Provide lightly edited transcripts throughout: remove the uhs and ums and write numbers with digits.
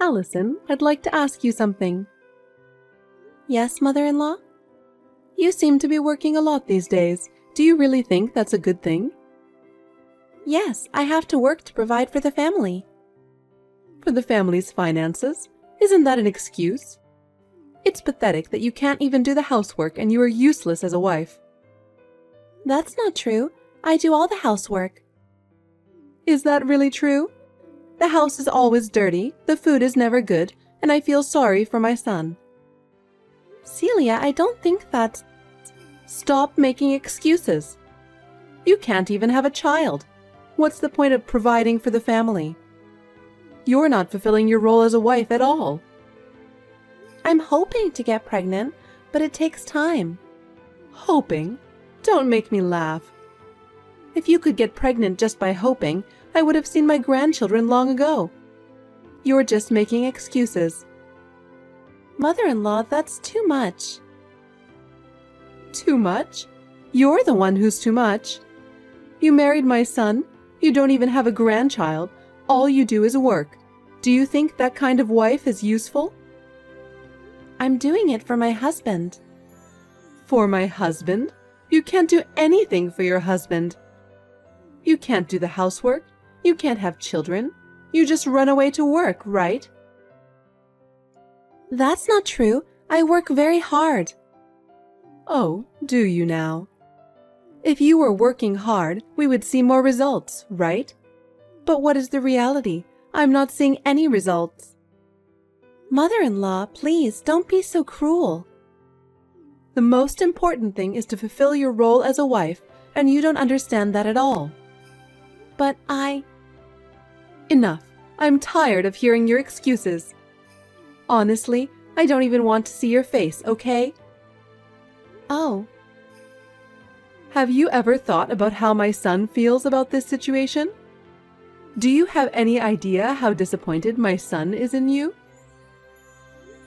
Allison, I'd like to ask you something. Yes, mother-in-law? You seem to be working a lot these days. Do you really think that's a good thing? Yes, I have to work to provide for the family. For the family's finances? Isn't that an excuse? It's pathetic that you can't even do the housework and you are useless as a wife. That's not true. I do all the housework. Is that really true? The house is always dirty, the food is never good, and I feel sorry for my son. Celia, I don't think that's... Stop making excuses. You can't even have a child. What's the point of providing for the family? You're not fulfilling your role as a wife at all. I'm hoping to get pregnant, but it takes time. Hoping? Don't make me laugh. If you could get pregnant just by hoping, I would have seen my grandchildren long ago. You're just making excuses. Mother-in-law, that's too much. Too much? You're the one who's too much. You married my son. You don't even have a grandchild. All you do is work. Do you think that kind of wife is useful? I'm doing it for my husband. For my husband? You can't do anything for your husband. You can't do the housework. You can't have children. You just run away to work, right? That's not true. I work very hard. Oh, do you now? If you were working hard, we would see more results, right? But what is the reality? I'm not seeing any results. Mother-in-law, please, don't be so cruel. The most important thing is to fulfill your role as a wife, and you don't understand that at all. But Enough. I'm tired of hearing your excuses. Honestly, I don't even want to see your face, okay? Oh. Have you ever thought about how my son feels about this situation? Do you have any idea how disappointed my son is in you?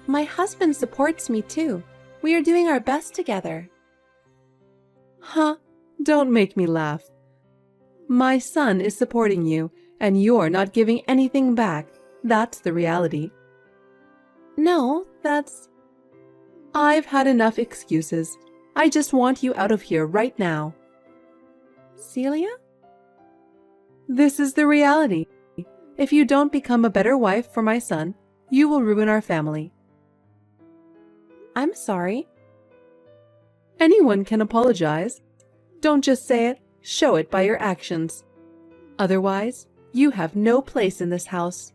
My husband supports me too. We are doing our best together. Huh? Don't make me laugh. My son is supporting you, and you're not giving anything back. That's the reality. No, that's... I've had enough excuses. I just want you out of here right now. Celia? This is the reality. If you don't become a better wife for my son, you will ruin our family. I'm sorry. Anyone can apologize. Don't just say it, show it by your actions. Otherwise, you have no place in this house.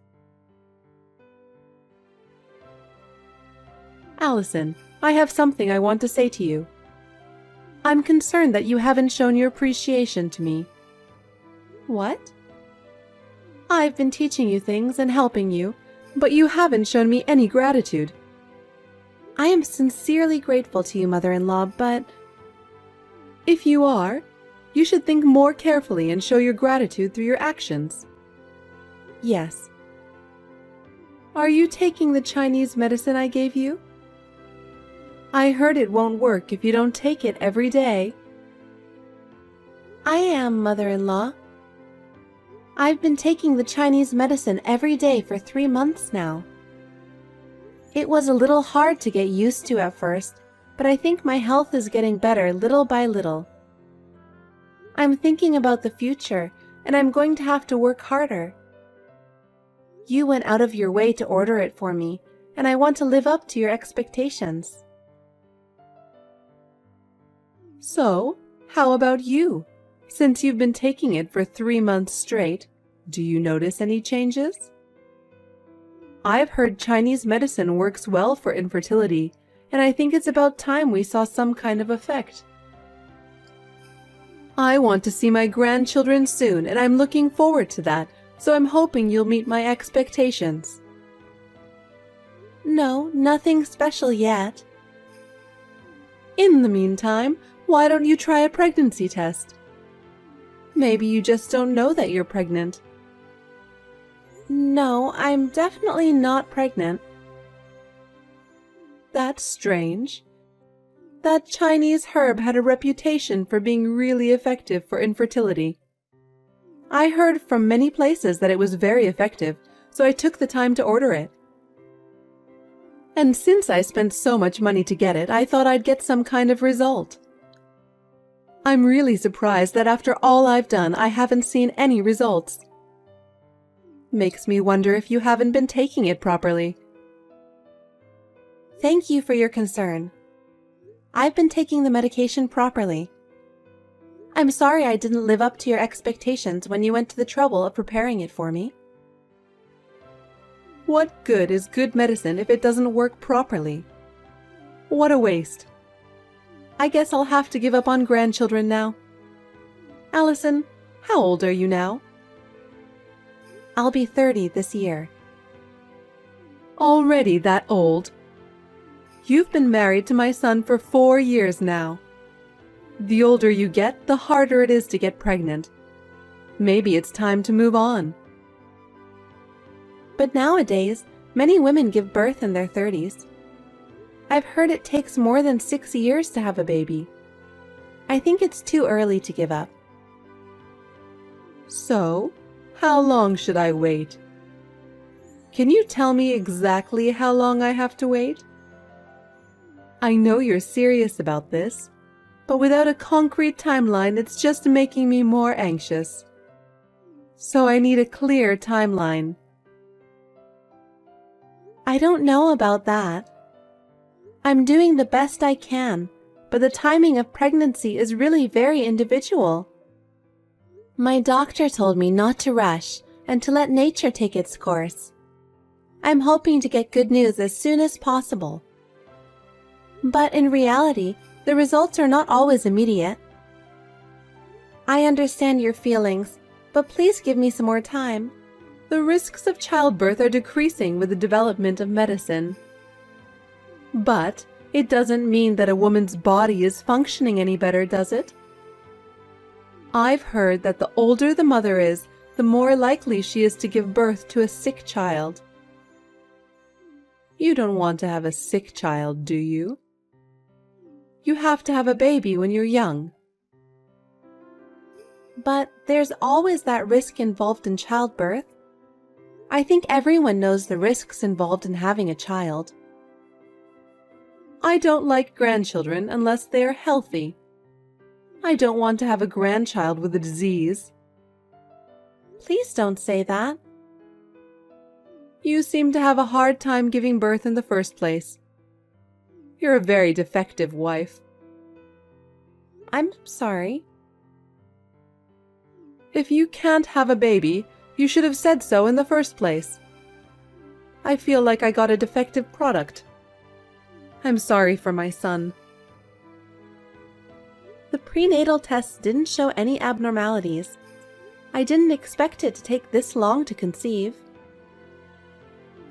Allison, I have something I want to say to you. I'm concerned that you haven't shown your appreciation to me. What? I've been teaching you things and helping you, but you haven't shown me any gratitude. I am sincerely grateful to you, mother-in-law, but... If you are, you should think more carefully and show your gratitude through your actions. Yes. Are you taking the Chinese medicine I gave you? I heard it won't work if you don't take it every day. I am, mother-in-law. I've been taking the Chinese medicine every day for 3 months now. It was a little hard to get used to at first, but I think my health is getting better little by little. I'm thinking about the future, and I'm going to have to work harder. You went out of your way to order it for me, and I want to live up to your expectations. So, how about you? Since you've been taking it for 3 months straight, do you notice any changes? I've heard Chinese medicine works well for infertility, and I think it's about time we saw some kind of effect. I want to see my grandchildren soon, and I'm looking forward to that, so I'm hoping you'll meet my expectations. No, nothing special yet. In the meantime, why don't you try a pregnancy test? Maybe you just don't know that you're pregnant. No, I'm definitely not pregnant. That's strange. That Chinese herb had a reputation for being really effective for infertility. I heard from many places that it was very effective, so I took the time to order it. And since I spent so much money to get it, I thought I'd get some kind of result. I'm really surprised that after all I've done, I haven't seen any results. Makes me wonder if you haven't been taking it properly. Thank you for your concern. I've been taking the medication properly. I'm sorry I didn't live up to your expectations when you went to the trouble of preparing it for me. What good is good medicine if it doesn't work properly? What a waste. I guess I'll have to give up on grandchildren now. Allison, how old are you now? I'll be 30 this year. Already that old? You've been married to my son for 4 years now. The older you get, the harder it is to get pregnant. Maybe it's time to move on. But nowadays, many women give birth in their 30s. I've heard it takes more than 6 years to have a baby. I think it's too early to give up. So, how long should I wait? Can you tell me exactly how long I have to wait? I know you're serious about this, but without a concrete timeline, it's just making me more anxious. So I need a clear timeline. I don't know about that. I'm doing the best I can, but the timing of pregnancy is really very individual. My doctor told me not to rush and to let nature take its course. I'm hoping to get good news as soon as possible. But in reality, the results are not always immediate. I understand your feelings, but please give me some more time. The risks of childbirth are decreasing with the development of medicine. But it doesn't mean that a woman's body is functioning any better, does it? I've heard that the older the mother is, the more likely she is to give birth to a sick child. You don't want to have a sick child, do you? You have to have a baby when you're young. But there's always that risk involved in childbirth. I think everyone knows the risks involved in having a child. I don't like grandchildren unless they are healthy. I don't want to have a grandchild with a disease. Please don't say that. You seem to have a hard time giving birth in the first place. You're a very defective wife. I'm sorry. If you can't have a baby, you should have said so in the first place. I feel like I got a defective product. I'm sorry for my son. The prenatal tests didn't show any abnormalities. I didn't expect it to take this long to conceive.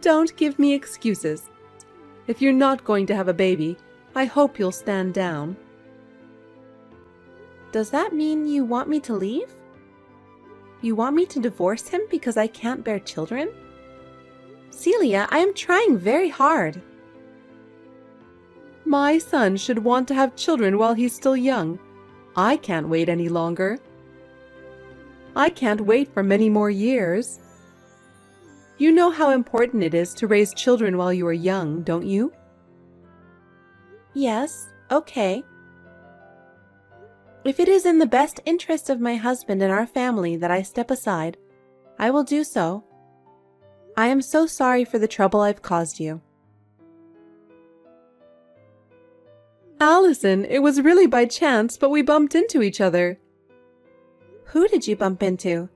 Don't give me excuses. If you're not going to have a baby, I hope you'll stand down. Does that mean you want me to leave? You want me to divorce him because I can't bear children? Celia, I am trying very hard. My son should want to have children while he's still young. I can't wait any longer. I can't wait for many more years. You know how important it is to raise children while you are young, don't you? Yes, okay. If it is in the best interest of my husband and our family that I step aside, I will do so. I am so sorry for the trouble I've caused you. Allison, it was really by chance, but we bumped into each other. Who did you bump into?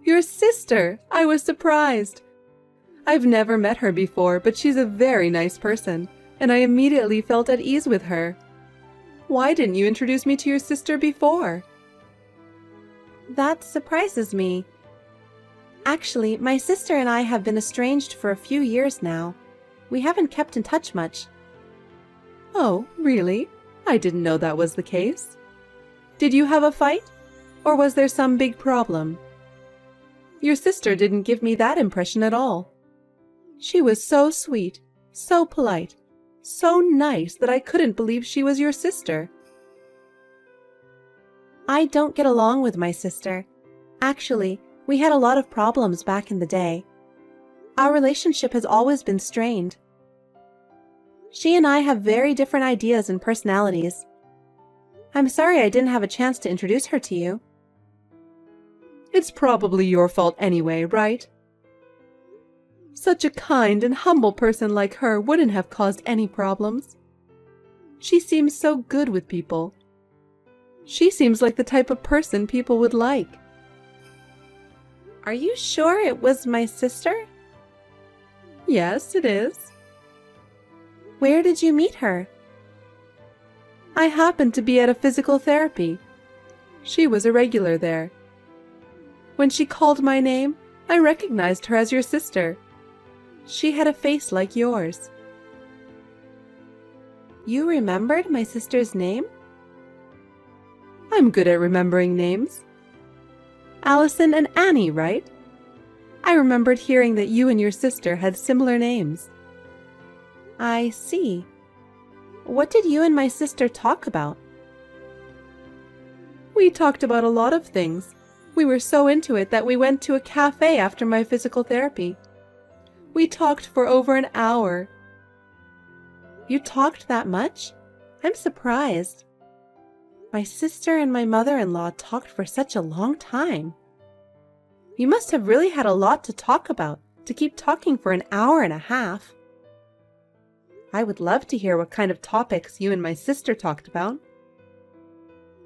Your sister. I was surprised. I've never met her before, but she's a very nice person, and I immediately felt at ease with her. Why didn't you introduce me to your sister before? That surprises me. Actually, my sister and I have been estranged for a few years now. We haven't kept in touch much. Oh, really? I didn't know that was the case. Did you have a fight? Or was there some big problem? Your sister didn't give me that impression at all. She was so sweet, so polite, so nice that I couldn't believe she was your sister. I don't get along with my sister. Actually, we had a lot of problems back in the day. Our relationship has always been strained. She and I have very different ideas and personalities. I'm sorry I didn't have a chance to introduce her to you. It's probably your fault anyway, right? Such a kind and humble person like her wouldn't have caused any problems. She seems so good with people. She seems like the type of person people would like. Are you sure it was my sister? Yes, it is. Where did you meet her? I happened to be at a physical therapy. She was a regular there. When she called my name, I recognized her as your sister. She had a face like yours. You remembered my sister's name? I'm good at remembering names. Allison and Annie, right? I remembered hearing that you and your sister had similar names. I see. What did you and my sister talk about? We talked about a lot of things. We were so into it that we went to a cafe after my physical therapy. We talked for over an hour. You talked that much? I'm surprised. My sister and my mother-in-law talked for such a long time. You must have really had a lot to talk about to keep talking for an hour and a half. I would love to hear what kind of topics you and my sister talked about.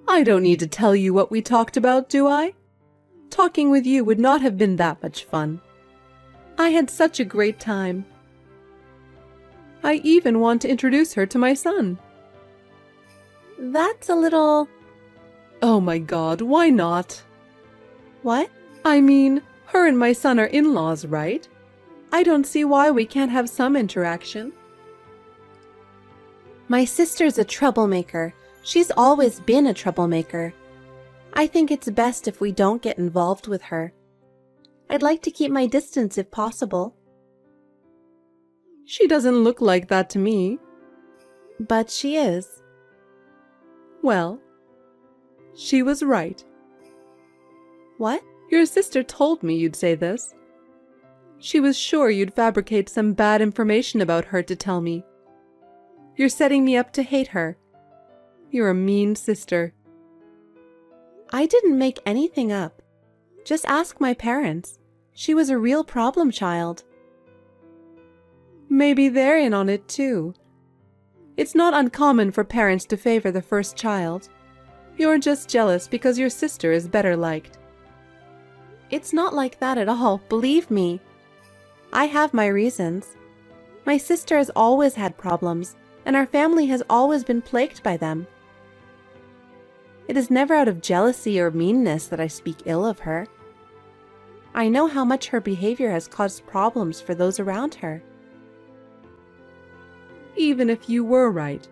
I don't need to tell you what we talked about, do I? Talking with you would not have been that much fun. I had such a great time. I even want to introduce her to my son. That's a little... Oh my God, why not? What? I mean, her and my son are in-laws, right? I don't see why we can't have some interaction. My sister's a troublemaker. She's always been a troublemaker. I think it's best if we don't get involved with her. I'd like to keep my distance if possible. She doesn't look like that to me. But she is. Well, she was right. What? Your sister told me you'd say this. She was sure you'd fabricate some bad information about her to tell me. You're setting me up to hate her. You're a mean sister. I didn't make anything up. Just ask my parents. She was a real problem child. Maybe they're in on it too. It's not uncommon for parents to favor the first child. You're just jealous because your sister is better liked. It's not like that at all, believe me. I have my reasons. My sister has always had problems, and our family has always been plagued by them. It is never out of jealousy or meanness that I speak ill of her. I know how much her behavior has caused problems for those around her. Even if you were right,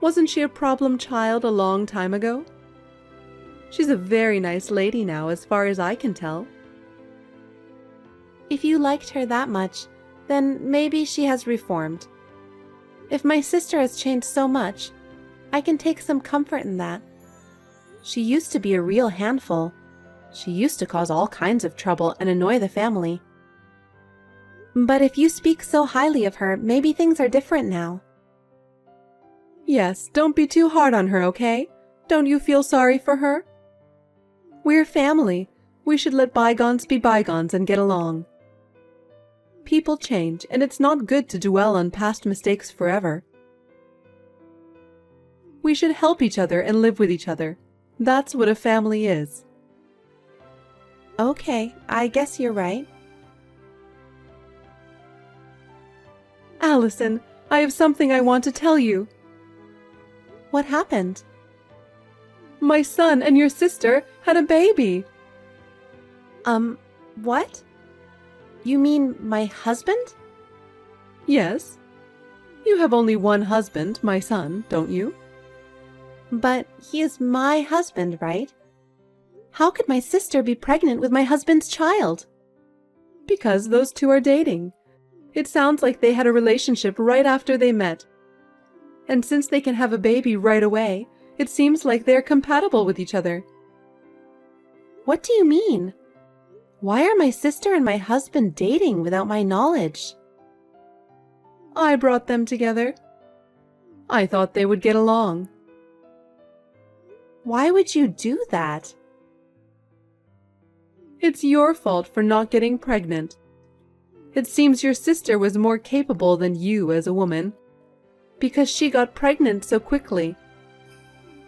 wasn't she a problem child a long time ago? She's a very nice lady now, as far as I can tell. If you liked her that much, then maybe she has reformed. If my sister has changed so much, I can take some comfort in that. She used to be a real handful. She used to cause all kinds of trouble and annoy the family. But if you speak so highly of her, maybe things are different now. Yes, don't be too hard on her, okay? Don't you feel sorry for her? We're family. We should let bygones be bygones and get along. People change, and it's not good to dwell on past mistakes forever. We should help each other and live with each other. That's what a family is. Okay, I guess you're right. Allison, I have something I want to tell you. What happened? My son and your sister had a baby. What? You mean my husband? Yes. You have only one husband, my son, don't you? But he is my husband, right? How could my sister be pregnant with my husband's child? Because those two are dating. It sounds like they had a relationship right after they met. And since they can have a baby right away, it seems like they're compatible with each other. What do you mean? Why are my sister and my husband dating without my knowledge? I brought them together. I thought they would get along. Why would you do that? It's your fault for not getting pregnant. It seems your sister was more capable than you as a woman, because she got pregnant so quickly.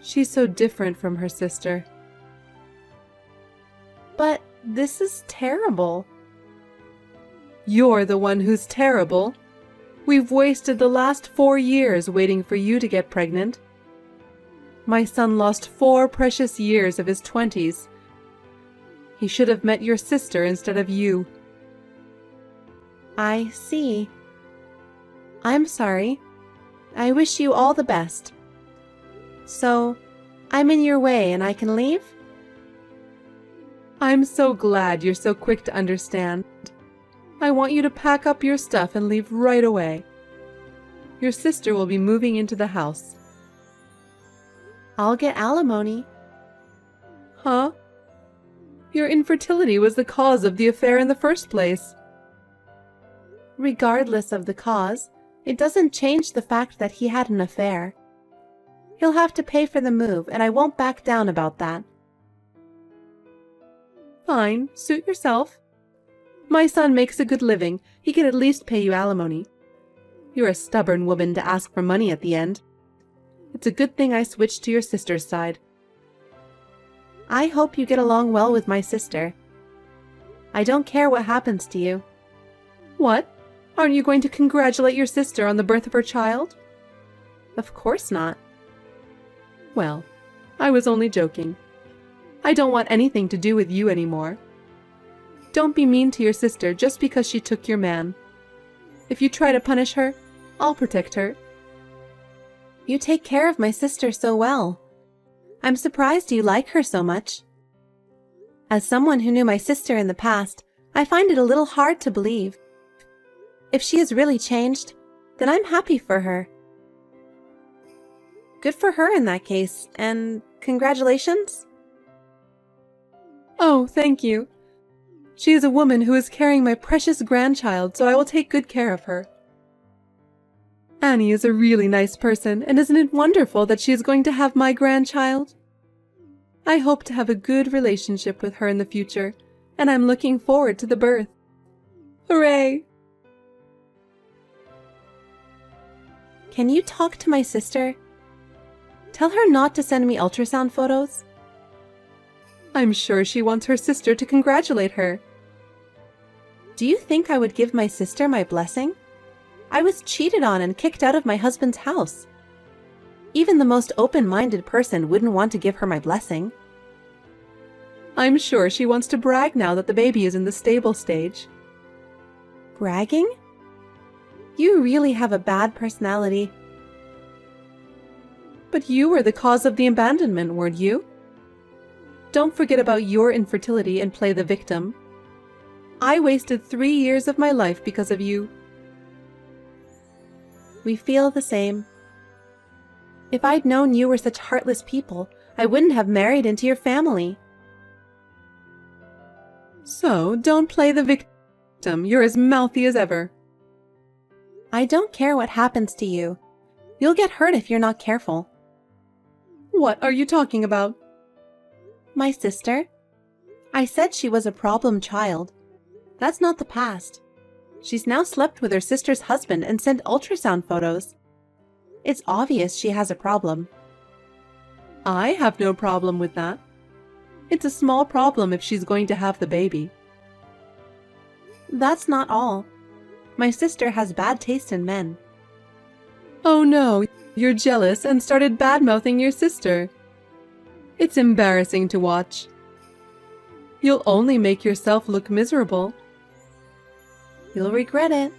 She's so different from her sister. But this is terrible. You're the one who's terrible. We've wasted the last 4 years waiting for you to get pregnant. My son lost 4 precious years of his 20s. He should have met your sister instead of you. I see. I'm sorry. I wish you all the best. So, I'm in your way and I can leave? I'm so glad you're so quick to understand. I want you to pack up your stuff and leave right away. Your sister will be moving into the house. I'll get alimony. Huh? Your infertility was the cause of the affair in the first place. Regardless of the cause, it doesn't change the fact that he had an affair. He'll have to pay for the move, and I won't back down about that. Fine, suit yourself. My son makes a good living. He can at least pay you alimony. You're a stubborn woman to ask for money at the end. It's a good thing I switched to your sister's side. I hope you get along well with my sister. I don't care what happens to you. What? Aren't you going to congratulate your sister on the birth of her child? Of course not. Well, I was only joking. I don't want anything to do with you anymore. Don't be mean to your sister just because she took your man. If you try to punish her, I'll protect her. You take care of my sister so well. I'm surprised you like her so much. As someone who knew my sister in the past, I find it a little hard to believe. If she has really changed, then I'm happy for her. Good for her in that case, and congratulations. Oh, thank you. She is a woman who is carrying my precious grandchild, so I will take good care of her. Annie is a really nice person, and isn't it wonderful that she is going to have my grandchild? I hope to have a good relationship with her in the future, and I'm looking forward to the birth. Hooray! Can you talk to my sister? Tell her not to send me ultrasound photos. I'm sure she wants her sister to congratulate her. Do you think I would give my sister my blessing? I was cheated on and kicked out of my husband's house. Even the most open-minded person wouldn't want to give her my blessing. I'm sure she wants to brag now that the baby is in the stable stage. Bragging? You really have a bad personality. But you were the cause of the abandonment, weren't you? Don't forget about your infertility and play the victim. I wasted 3 years of my life because of you. We feel the same. If I'd known you were such heartless people, I wouldn't have married into your family. So, don't play the victim. You're as mouthy as ever. I don't care what happens to you. You'll get hurt if you're not careful. What are you talking about? My sister? I said she was a problem child. That's not the past. She's now slept with her sister's husband and sent ultrasound photos. It's obvious she has a problem. I have no problem with that. It's a small problem if she's going to have the baby. That's not all. My sister has bad taste in men. Oh no, you're jealous and started bad-mouthing your sister. It's embarrassing to watch. You'll only make yourself look miserable. You'll regret it.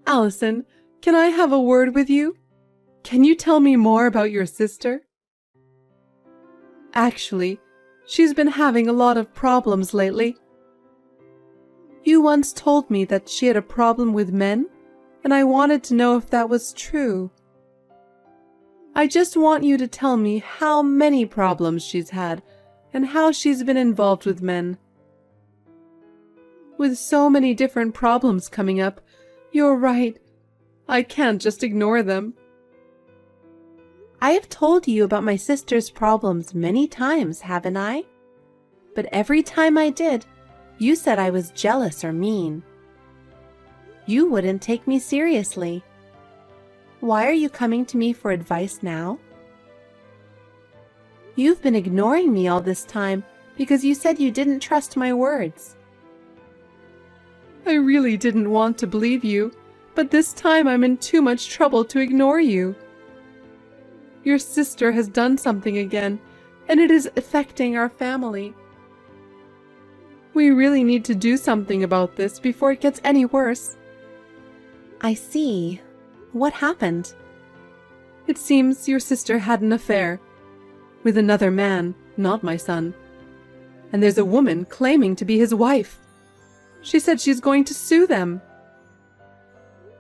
Allison, can I have a word with you? Can you tell me more about your sister? Actually, she's been having a lot of problems lately. You once told me that she had a problem with men, and I wanted to know if that was true. I just want you to tell me how many problems she's had and how she's been involved with men. With so many different problems coming up, You're right. I can't just ignore them. I have told you about my sister's problems many times, haven't I? But every time I did, you said I was jealous or mean. You wouldn't take me seriously. Why are you coming to me for advice now? You've been ignoring me all this time because you said you didn't trust my words. I really didn't want to believe you, but this time I'm in too much trouble to ignore you. Your sister has done something again, and it is affecting our family. We really need to do something about this before it gets any worse. I see. What happened? It seems your sister had an affair with another man, not my son. And there's a woman claiming to be his wife. She said she's going to sue them.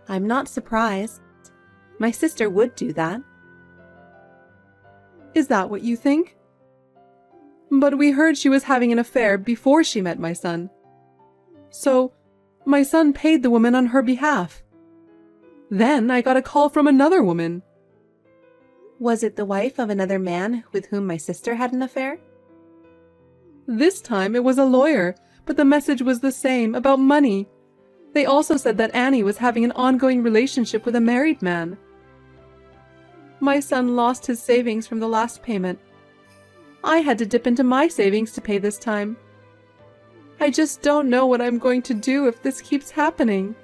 I'm not surprised. My sister would do that. Is that what you think? But we heard she was having an affair before she met my son. So, my son paid the woman on her behalf. Then I got a call from another woman. Was it the wife of another man with whom my sister had an affair? This time it was a lawyer, but the message was the same, about money. They also said that Annie was having an ongoing relationship with a married man. My son lost his savings from the last payment. I had to dip into my savings to pay this time. I just don't know what I'm going to do if this keeps happening.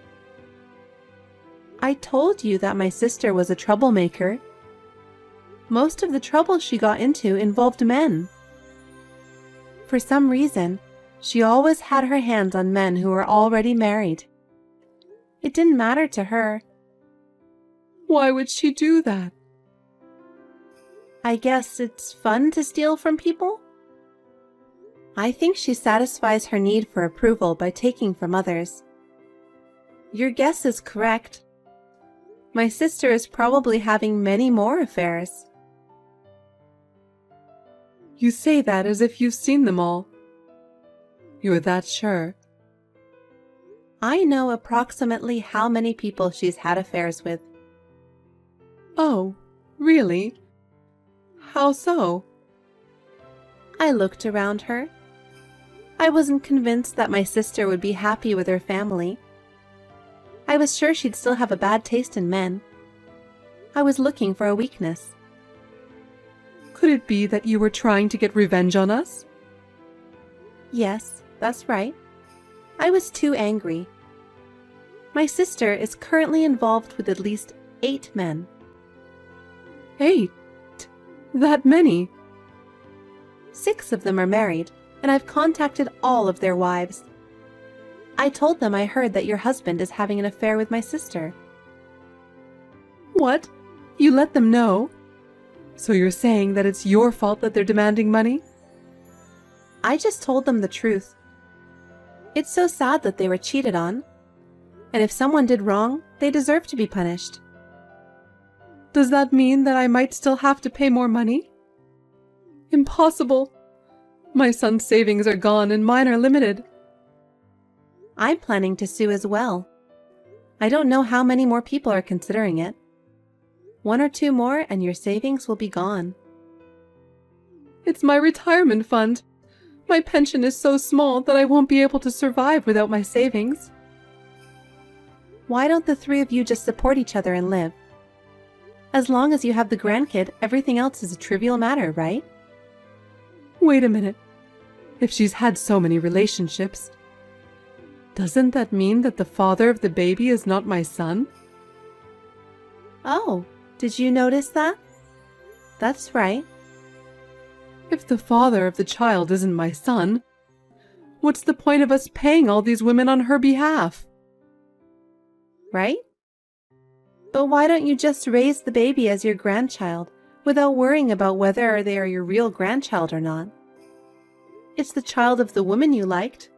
I told you that my sister was a troublemaker. Most of the trouble she got into involved men. For some reason, she always had her hands on men who were already married. It didn't matter to her. Why would she do that? I guess it's fun to steal from people? I think she satisfies her need for approval by taking from others. Your guess is correct. My sister is probably having many more affairs. You say that as if you've seen them all. You're that sure? I know approximately how many people she's had affairs with. Oh, really? How so? I looked around her. I wasn't convinced that my sister would be happy with her family. I was sure she'd still have a bad taste in men. I was looking for a weakness. Could it be that you were trying to get revenge on us? Yes, that's right. I was too angry. My sister is currently involved with at least 8 men. 8? That many? 6 of them are married, and I've contacted all of their wives. I told them I heard that your husband is having an affair with my sister. What? You let them know? So you're saying that it's your fault that they're demanding money? I just told them the truth. It's so sad that they were cheated on. And if someone did wrong, they deserve to be punished. Does that mean that I might still have to pay more money? Impossible. My son's savings are gone and mine are limited. I'm planning to sue as well. I don't know how many more people are considering it. 1 or 2 more and your savings will be gone. It's my retirement fund. My pension is so small that I won't be able to survive without my savings. Why don't the 3 of you just support each other and live? As long as you have the grandkid, everything else is a trivial matter, right? Wait a minute. If she's had so many relationships, doesn't that mean that the father of the baby is not my son? Oh, did you notice that? That's right. If the father of the child isn't my son, what's the point of us paying all these women on her behalf? Right? But why don't you just raise the baby as your grandchild without worrying about whether they are your real grandchild or not? It's the child of the woman you liked.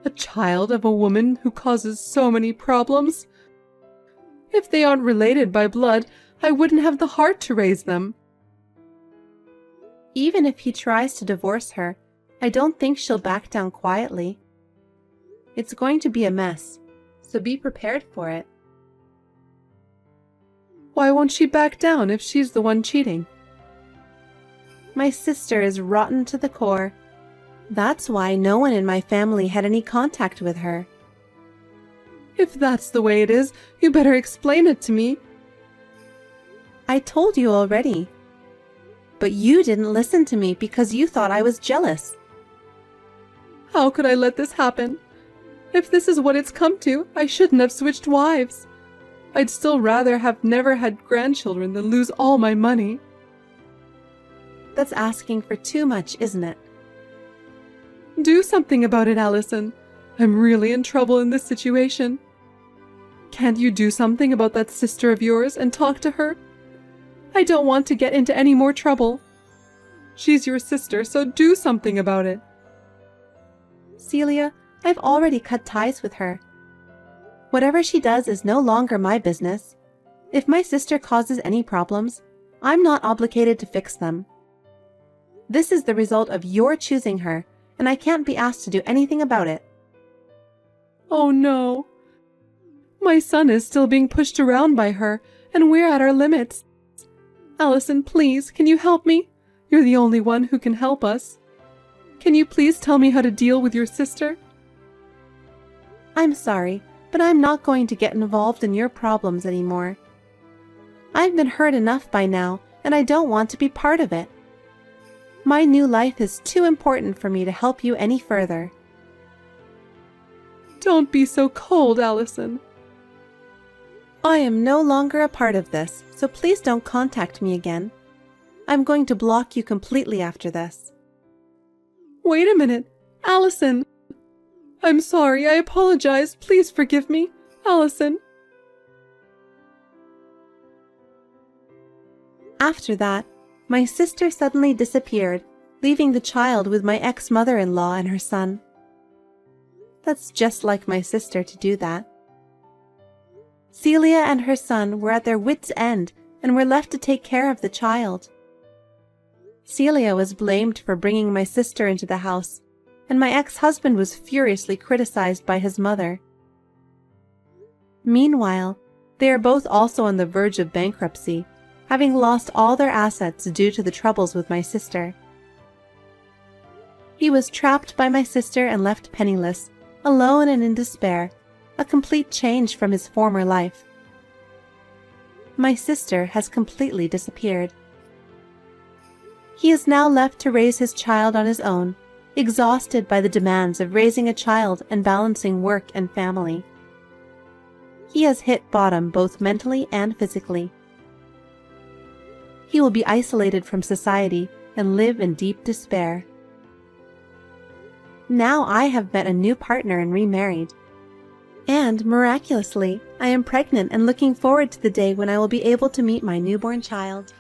A child of a woman who causes so many problems? If they aren't related by blood, I wouldn't have the heart to raise them. Even if he tries to divorce her, I don't think she'll back down quietly. It's going to be a mess, so be prepared for it. Why won't she back down if she's the one cheating? My sister is rotten to the core. That's why no one in my family had any contact with her. If that's the way it is, you better explain it to me. I told you already. But you didn't listen to me because you thought I was jealous. How could I let this happen? If this is what it's come to, I shouldn't have switched wives. I'd still rather have never had grandchildren than lose all my money. That's asking for too much, isn't it? Do something about it, Allison. I'm really in trouble in this situation. Can't you do something about that sister of yours and talk to her? I don't want to get into any more trouble. She's your sister, so do something about it. Celia, I've already cut ties with her. Whatever she does is no longer my business. If my sister causes any problems, I'm not obligated to fix them. This is the result of your choosing her, and I can't be asked to do anything about it. Oh no. My son is still being pushed around by her, and we're at our limits. Allison, please, can you help me? You're the only one who can help us. Can you please tell me how to deal with your sister? I'm sorry, but I'm not going to get involved in your problems anymore. I've been hurt enough by now, and I don't want to be part of it. My new life is too important for me to help you any further. Don't be so cold, Allison. I am no longer a part of this, so please don't contact me again. I'm going to block you completely after this. Wait a minute, Allison. I'm sorry, I apologize. Please forgive me, Allison. After that, my sister suddenly disappeared, leaving the child with my ex-mother-in-law and her son. That's just like my sister to do that. Celia and her son were at their wits' end and were left to take care of the child. Celia was blamed for bringing my sister into the house, and my ex-husband was furiously criticized by his mother. Meanwhile, they are both also on the verge of bankruptcy, having lost all their assets due to the troubles with my sister. He was trapped by my sister and left penniless, alone and in despair, a complete change from his former life. My sister has completely disappeared. He is now left to raise his child on his own, exhausted by the demands of raising a child and balancing work and family. He has hit bottom both mentally and physically. He will be isolated from society and live in deep despair. Now I have met a new partner and remarried. And, miraculously, I am pregnant and looking forward to the day when I will be able to meet my newborn child.